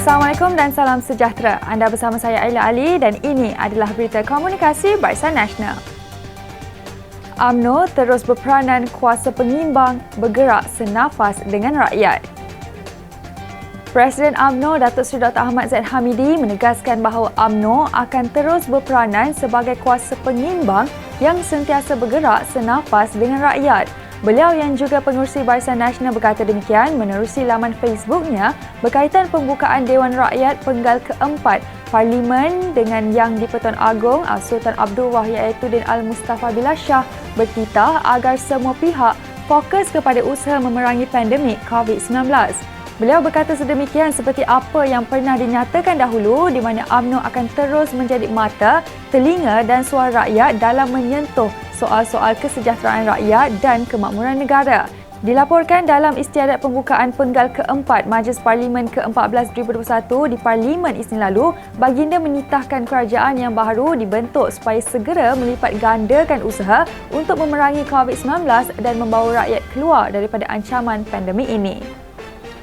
Assalamualaikum dan salam sejahtera. Anda bersama saya Aila Ali dan ini adalah berita komunikasi Barisan Nasional. UMNO terus berperanan kuasa pengimbang bergerak senafas dengan rakyat. Presiden UMNO Datuk Seri Dr. Ahmad Zahid Hamidi menegaskan bahawa UMNO akan terus berperanan sebagai kuasa pengimbang yang sentiasa bergerak senafas dengan rakyat. Beliau yang juga pengerusi Barisan Nasional berkata demikian menerusi laman Facebooknya berkaitan pembukaan Dewan Rakyat Penggal keempat Parlimen dengan Yang di-Pertuan Agong Sultan Abdul Wahyudin Al-Mustafa Billah Shah bertitah agar semua pihak fokus kepada usaha memerangi pandemik COVID-19. Beliau berkata sedemikian seperti apa yang pernah dinyatakan dahulu di mana UMNO akan terus menjadi mata, telinga dan suara rakyat dalam menyentuh soal-soal kesejahteraan rakyat dan kemakmuran negara. Dilaporkan dalam istiadat pembukaan Penggal keempat Majlis Parlimen ke-14 2021 di Parlimen Isnin lalu, baginda menitahkan kerajaan yang baru dibentuk supaya segera melipat gandakan usaha untuk memerangi COVID-19 dan membawa rakyat keluar daripada ancaman pandemik ini.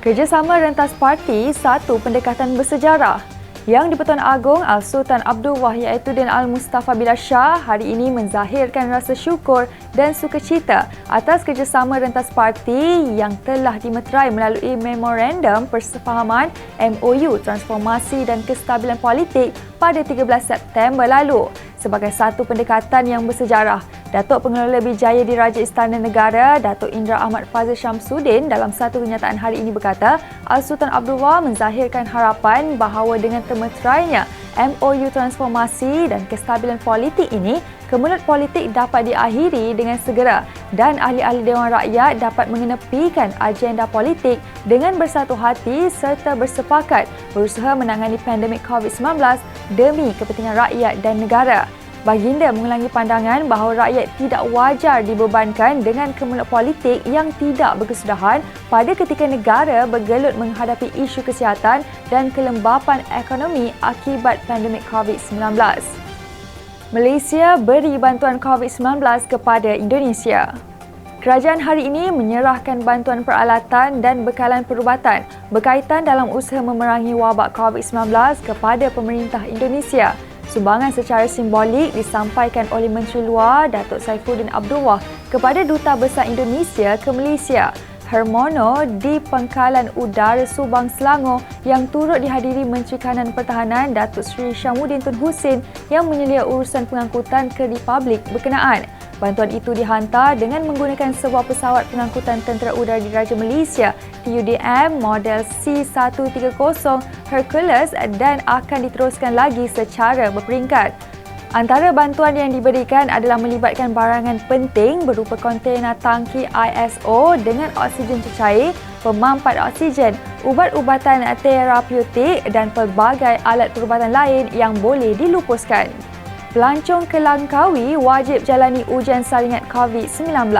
Kerjasama rentas parti satu pendekatan bersejarah. Yang di-Pertuan Agong Sultan Abdul Wahyudin Al-Mustafa Billah Shah hari ini menzahirkan rasa syukur dan sukacita atas kerjasama rentas parti yang telah dimeterai melalui Memorandum Persefahaman MOU Transformasi dan Kestabilan Politik pada 13 September lalu. Sebagai satu pendekatan yang bersejarah, Datuk Pengelola Bijaya Diraja Istana Negara, Datuk Indra Ahmad Fazil Syamsuddin dalam satu kenyataan hari ini berkata, Al-Sultan Abdullah menzahirkan harapan bahawa dengan termeterainya MOU Transformasi dan Kestabilan Politik ini, kemelut politik dapat diakhiri dengan segera dan ahli-ahli Dewan Rakyat dapat mengenepikan agenda politik dengan bersatu hati serta bersepakat berusaha menangani pandemik COVID-19 demi kepentingan rakyat dan negara. Baginda mengulangi pandangan bahawa rakyat tidak wajar dibebankan dengan kemelut politik yang tidak berkesudahan pada ketika negara bergelut menghadapi isu kesihatan dan kelembapan ekonomi akibat pandemik COVID-19. Malaysia beri bantuan COVID-19 kepada Indonesia. Kerajaan hari ini menyerahkan bantuan peralatan dan bekalan perubatan berkaitan dalam usaha memerangi wabak COVID-19 kepada pemerintah Indonesia. Sumbangan secara simbolik disampaikan oleh Menteri Luar Datuk Saifuddin Abdullah kepada Duta Besar Indonesia ke Malaysia, Hermono, di Pangkalan Udara Subang, Selangor yang turut dihadiri Menteri Kanan Pertahanan Datuk Seri Syamuddin Tun Hussein yang menyelia urusan pengangkutan ke Republik berkenaan. Bantuan itu dihantar dengan menggunakan sebuah pesawat pengangkutan Tentera Udara Diraja Malaysia TUDM model C-130 Hercules dan akan diteruskan lagi secara berperingkat. Antara bantuan yang diberikan adalah melibatkan barangan penting berupa kontena tangki ISO dengan oksigen cecair, pemampat oksigen, ubat-ubatan terapeutik dan pelbagai alat perubatan lain yang boleh dilupuskan. Pelancong ke Langkawi wajib jalani ujian saringan COVID-19.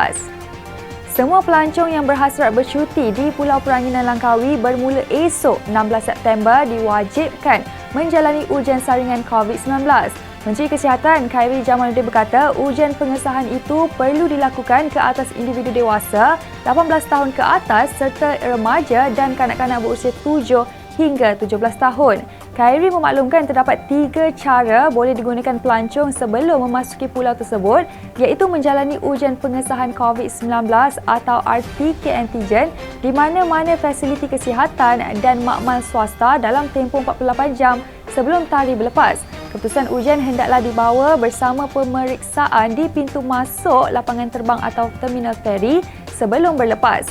Semua pelancong yang berhasrat bercuti di Pulau Peranginan Langkawi bermula esok 16 September diwajibkan menjalani ujian saringan COVID-19. Menteri Kesihatan Khairy Jamaluddin berkata ujian pengesahan itu perlu dilakukan ke atas individu dewasa 18 tahun ke atas serta remaja dan kanak-kanak berusia 7 hingga 17 tahun. Khairy memaklumkan terdapat 3 cara boleh digunakan pelancong sebelum memasuki pulau tersebut iaitu menjalani ujian pengesahan COVID-19 atau RT-K antigen di mana-mana fasiliti kesihatan dan makmal swasta dalam tempoh 48 jam sebelum tarikh berlepas. Keputusan ujian hendaklah dibawa bersama pemeriksaan di pintu masuk lapangan terbang atau terminal feri sebelum berlepas.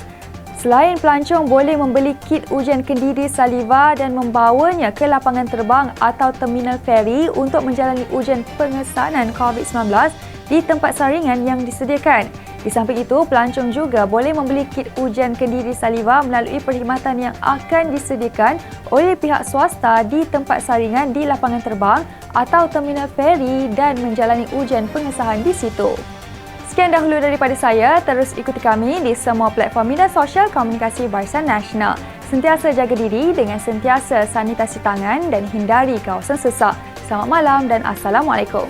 Selain pelancong boleh membeli kit ujian kendiri saliva dan membawanya ke lapangan terbang atau terminal feri untuk menjalani ujian pengesanan COVID-19 di tempat saringan yang disediakan. Di samping itu, pelancong juga boleh membeli kit ujian kendiri saliva melalui perkhidmatan yang akan disediakan oleh pihak swasta di tempat saringan di lapangan terbang atau terminal feri dan menjalani ujian pengesahan di situ. Sekian dahulu daripada saya, terus ikuti kami di semua platform media sosial komunikasi Barisan Nasional. Sentiasa jaga diri dengan sentiasa sanitasi tangan dan hindari kawasan sesak. Selamat malam dan Assalamualaikum.